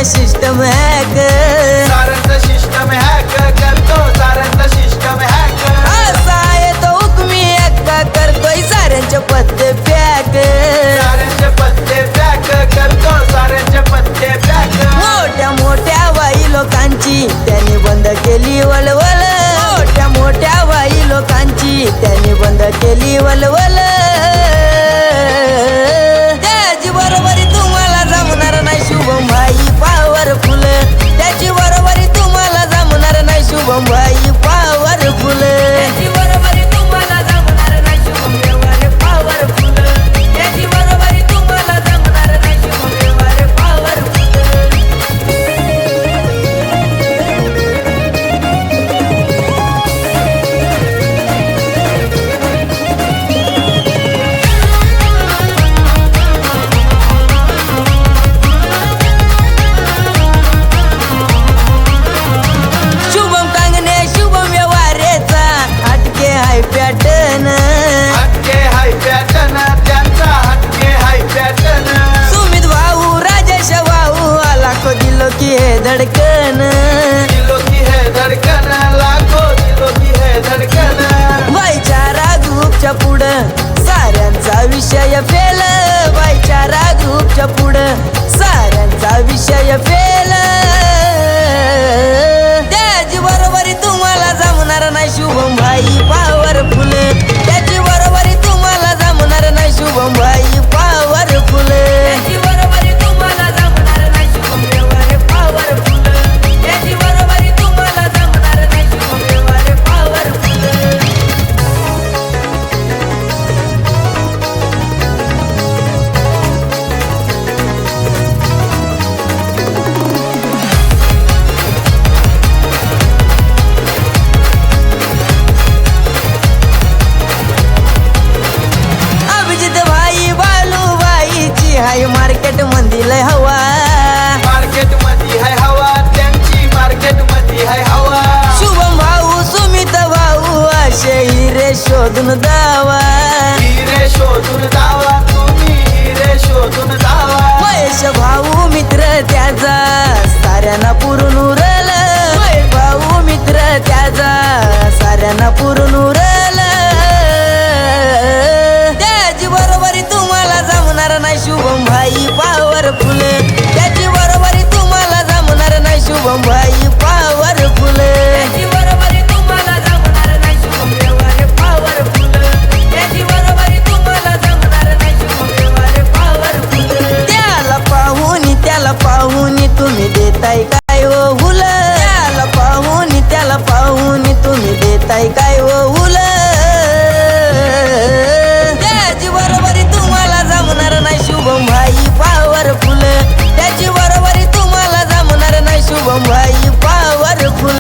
साऱ्यांचे system hack, साऱ्यांचं system hack करतो, साऱ्यांचं system hack. असा येतो हुकमी एक्का करतोय साऱ्यांचे पत्ते पॅक, साऱ्यांचे पत्ते पॅक करतो, साऱ्यांचे पत्ते पॅक. मोठ्या मोठ्या बाई लोकांची त्यांनी बंद केली वलवल, मोठ्या मोठ्या बाई लोकांची त्यांनी बंद केली वलवल. त्याची बरोबरी तुम्हाला जमणार नाही शुभम भाई पॉवरफुल, त्याची बरोबरी तुम्हाला जमणार नाही शुभम भाई पॉवरफुल, त्याची बरोबरी तुम्हाला जमणार नाही शुभम व्यवहार पॉवरफुल, त्याची बरोबरी तुम्हाला जमणार नाही शुभम व्यवहार पॉवरफुल. शुभम कांगणे शुभम व्यवहारेचा हटके हाय पॅटर्न, हटके हाय पॅटर्न, त्यांचा हटके हाय पॅटर्न. सुमित भाऊ राजेश भाऊ लाखो दिलो की हे धडकन, दिलो की है धडकन, लाखो दिलो की है धडकन. भाईचारा ग्रुपच्या पुढं साऱ्यांचा विषय फेल, भाईचारा ग्रुपच्या पुढं साऱ्यांचा विषय फेल. त्याची बरोबरी तुम्हाला जमणार नाही शुभम भाई पॉवरफुल, त्याची बरोबरी तुम्हाला जमणार नाही शुभम भाई पॉवरफुल, त्याची बरोबरी तुम्हाला जमणार नाही शुभम व्यवहार पॉवरफुल, त्याची बरोबरी तुम्हाला जमणार नाही शुभम व्यवहार पॉवरफुल. अभिजित भाई बालू भाईची हाय मार्केट मंदी लय हवा, मार्केट मध्ये है हवा, त्यांची मार्केट मध्ये है हवा. शुभम भाऊ सुमित भाऊ असे हिरे शोधून दावा, हिरे शोधून दावा, तुम्ही हिरे शोधून दावा. महेश भाऊ मित्र त्याचा साऱ्यांना पुरून उरल, महेश भाऊ मित्र त्याचा साऱ्यांना पुरून उरल. त्याची बरोबरी तुम्हाला जमणार नाही शुभम भाई पॉवरफुल, त्याची बरोबरी तुम्हाला जमणार नाही शुभम भाई पॉवरफुल, त्याची बरोबरी तुम्हाला जमणार नाही शुभम व्यवहार पॉवरफुल, त्याची बरोबरी तुम्हाला जमणार नाही शुभम व्यवहार पॉवरफुल. त्याला पाहून तुम्ही देताय काय हो हुल, त्याला पाहून तुम्ही देताय काय हो हुल.